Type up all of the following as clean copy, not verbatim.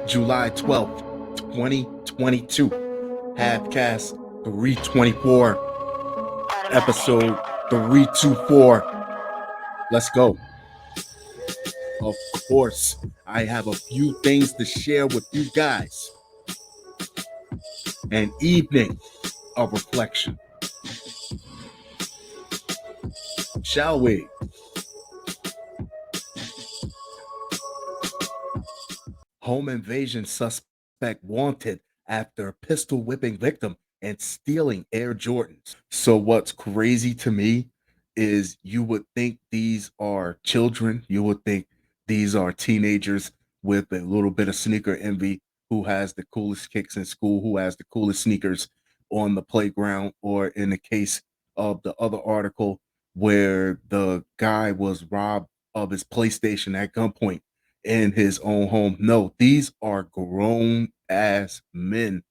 July 12th, 2022. Halfcast 324, episode 324. Let's go. Of course, I have a few things to share with you guys. An evening of reflection. Shall we? Home invasion suspect wanted after pistol whipping victim and stealing Air Jordans. So what's crazy to me is you would think these are children. You would think these are teenagers with a little bit of sneaker envy, who has the coolest kicks in school, who has the coolest sneakers on the playground, or in the case of the other article where the guy was robbed of his PlayStation at gunpoint in his own home. No, these are grown ass men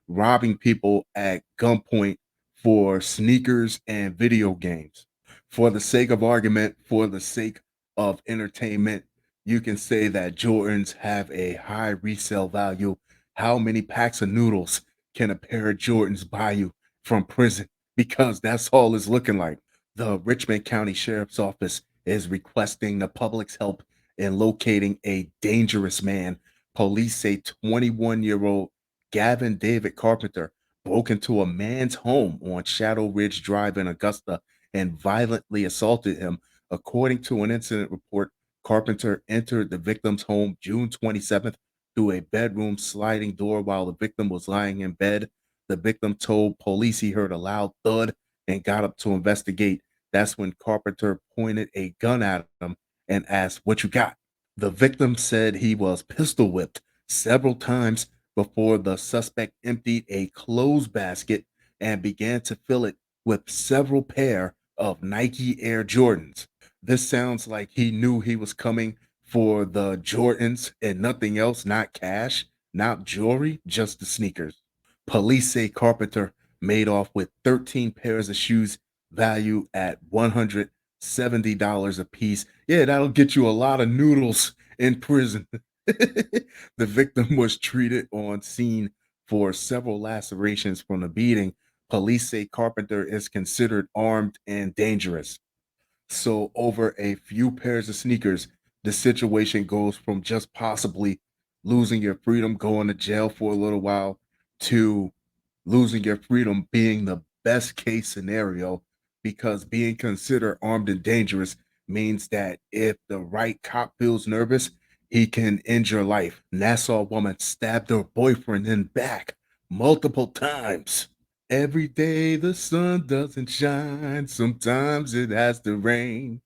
robbing people at gunpoint for sneakers and video games. For the sake of argument, for the sake of entertainment, you can say that Jordans have a high resale value. How many packs of noodles can a pair of Jordans buy you from prison? Because that's all it's looking like. The Richmond County Sheriff's Office is requesting the public's help in locating a dangerous man. Police say 21-year-old Gavin David Carpenter broke into a man's home on Shadow Ridge Drive in Augusta and violently assaulted him. According to an incident report, Carpenter entered the victim's home June 27th through a bedroom sliding door while the victim was lying in bed. The victim told police he heard a loud thud and got up to investigate. That's when Carpenter pointed a gun at him and asked, "What you got?" The victim said he was pistol whipped several times before the suspect emptied a clothes basket and began to fill it with several pair of Nike Air Jordans. This sounds like he knew he was coming for the Jordans and nothing else, not cash, not jewelry, just the sneakers. Police say Carpenter made off with 13 pairs of shoes valued at $170 a piece. Yeah, that'll get you a lot of noodles in prison. The victim was treated on scene for several lacerations from the beating. Police say Carpenter is considered armed and dangerous. So, over a few pairs of sneakers, the situation goes from just possibly losing your freedom, going to jail for a little while, to losing your freedom being the best case scenario, because being considered armed and dangerous means that if the right cop feels nervous, he can end your life. Nassau woman stabbed her boyfriend in back multiple times. Every day the sun doesn't shine, sometimes it has to rain.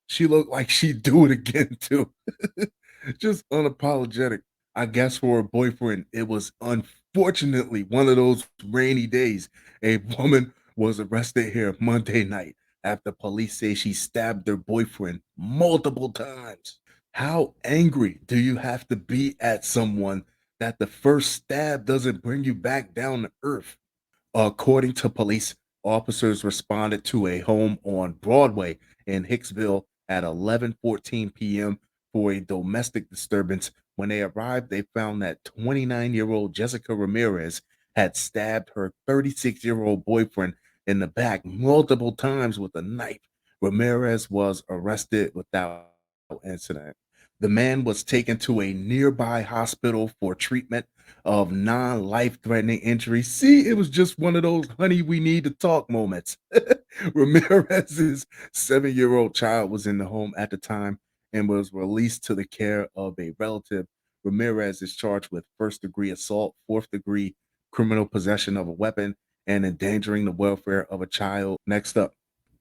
She looked like she'd do it again too. Just unapologetic. I guess for her boyfriend, it was unfortunately one of those rainy days. A woman was arrested here Monday night after police say she stabbed her boyfriend multiple times. How angry do you have to be at someone that the first stab doesn't bring you back down to earth? According to police, officers responded to a home on Broadway in Hicksville at 11:14 p.m. for a domestic disturbance. When they arrived, they found that 29-year-old Jessica Ramirez had stabbed her 36-year-old boyfriend in the back multiple times with a knife. Ramirez was arrested without incident. The man was taken to a nearby hospital for treatment of non-life-threatening injuries. See, it was just one of those honey, we need to talk moments. Ramirez's 7-year-old child was in the home at the time and was released to the care of a relative. Ramirez is charged with first-degree assault, fourth-degree criminal possession of a weapon, and endangering the welfare of a child. Next up,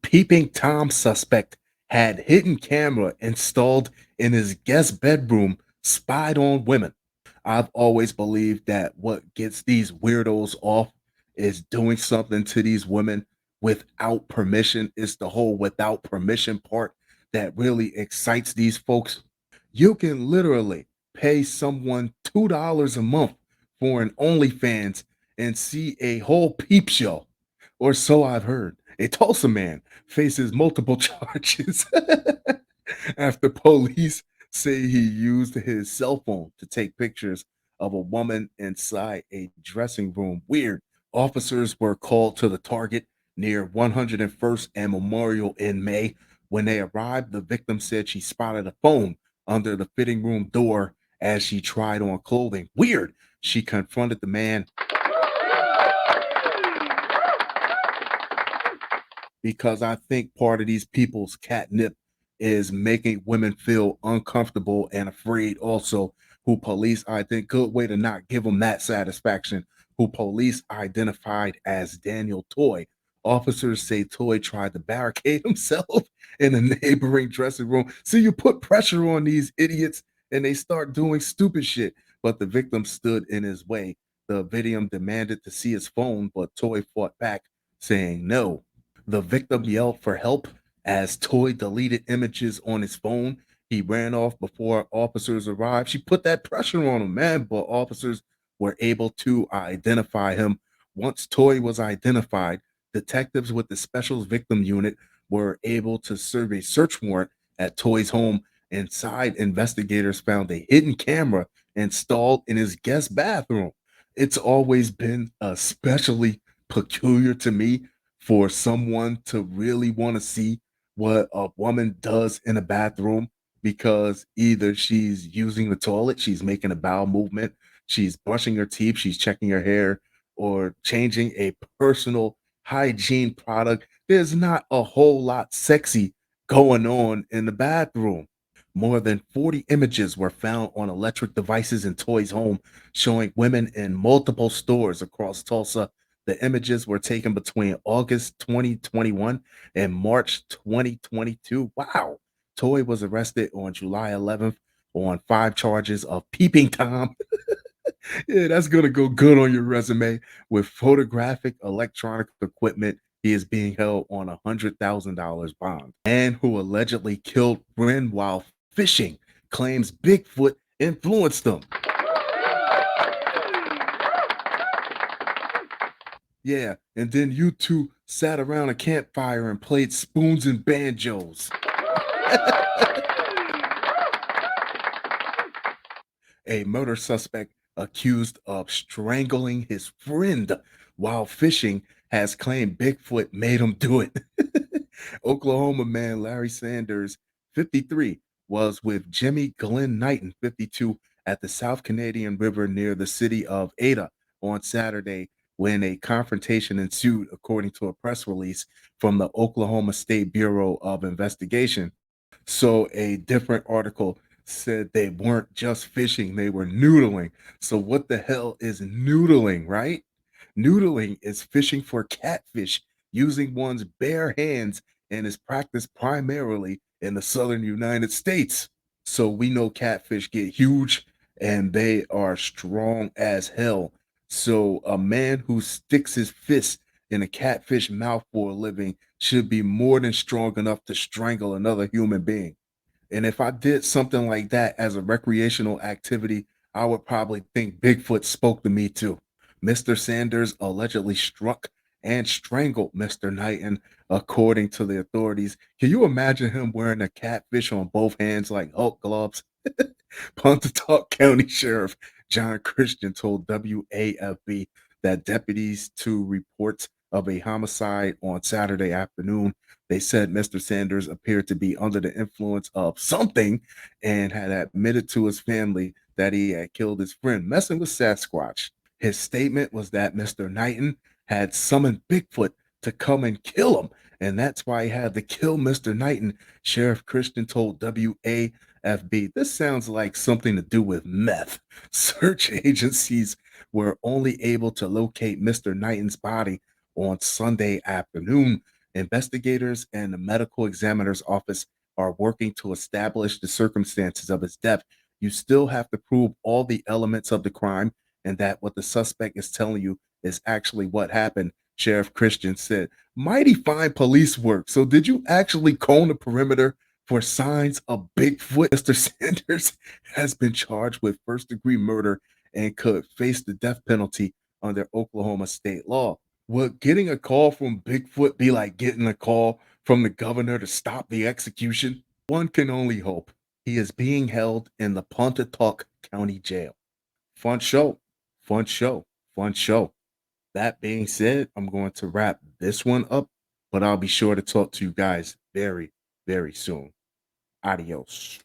Peeping Tom suspect had hidden camera installed in his guest bedroom, spied on women. I've always believed that what gets these weirdos off is doing something to these women without permission. It's the whole without permission part that really excites these folks. You can literally pay someone $2 a month for an OnlyFans and see a whole peep show, or so I've heard. A Tulsa man faces multiple charges after police say he used his cell phone to take pictures of a woman inside a dressing room. Weird. Officers were called to the target near 101st and Memorial in May. When they arrived, the victim said she spotted a phone under the fitting room door as she tried on clothing. Weird. She confronted the man because I think part of these people's catnip is making women feel uncomfortable and afraid also, who police I think good way to not give them that satisfaction, who police identified as Daniel Toy. Officers say Toy tried to barricade himself in a neighboring dressing room. So you put pressure on these idiots and they start doing stupid shit, but the victim stood in his way. The victim demanded to see his phone, but Toy fought back, saying no. The victim yelled for help as Toy deleted images on his phone. He ran off before officers arrived. She put that pressure on him, man, but officers were able to identify him. Once Toy was identified, detectives with the Special Victim Unit were able to serve a search warrant at Toy's home. Inside, investigators found a hidden camera installed in his guest bathroom. It's always been especially peculiar to me for someone to really want to see what a woman does in a bathroom, because either she's using the toilet, she's making a bowel movement, she's brushing her teeth, she's checking her hair, or changing a personal hygiene product. There's not a whole lot sexy going on in the bathroom. More than 40 images were found on electric devices in Toy's home, showing women in multiple stores across Tulsa. The images were taken between August 2021 and March 2022. Wow. Toy was arrested on July 11th on 5 charges of peeping Tom. Yeah, that's going to go good on your resume. With photographic electronic equipment, he is being held on $100,000 bond. Man who allegedly killed friend while fishing claims Bigfoot influenced him. Yeah, and then you two sat around a campfire and played spoons and banjos. A murder suspect accused of strangling his friend while fishing has claimed Bigfoot made him do it. Oklahoma man Larry Sanders, 53, was with Jimmy Glenn Knighton, 52, at the South Canadian River near the city of Ada on Saturday when a confrontation ensued, according to a press release from the Oklahoma State Bureau of Investigation. So a different article said they weren't just fishing, they were noodling. So what the hell is noodling, right? Noodling is fishing for catfish using one's bare hands and is practiced primarily in the southern United States. So we know catfish get huge and they are strong as hell. So a man who sticks his fist in a catfish mouth for a living should be more than strong enough to strangle another human being. And if I did something like that as a recreational activity, I would probably think Bigfoot spoke to me too. Mr. Sanders allegedly struck and strangled Mr. Knighton, according to the authorities. Can you imagine him wearing a catfish on both hands like Hulk gloves? Pontotoc County Sheriff John Christian told WAFB that deputies to reports of a homicide on Saturday afternoon. They said Mr. Sanders appeared to be under the influence of something and had admitted to his family that he had killed his friend, messing with Sasquatch. His statement was that Mr. Knighton had summoned Bigfoot to come and kill him, and that's why he had to kill Mr. Knighton. Sheriff Christian told WAFB, this sounds like something to do with meth. Search agencies were only able to locate Mr. Knighton's body on Sunday afternoon. Investigators and the medical examiner's office are working to establish the circumstances of his death. You still have to prove all the elements of the crime and that what the suspect is telling you is actually what happened, Sheriff Christian said. Mighty fine police work. So, did you actually comb the perimeter for signs of Bigfoot? Mr. Sanders has been charged with first degree murder and could face the death penalty under Oklahoma state law. Would getting a call from Bigfoot be like getting a call from the governor to stop the execution? One can only hope. He is being held in the Pontotoc County Jail. Fun show, fun show, fun show. That being said, I'm going to wrap this one up, but I'll be sure to talk to you guys very, very soon. Adios.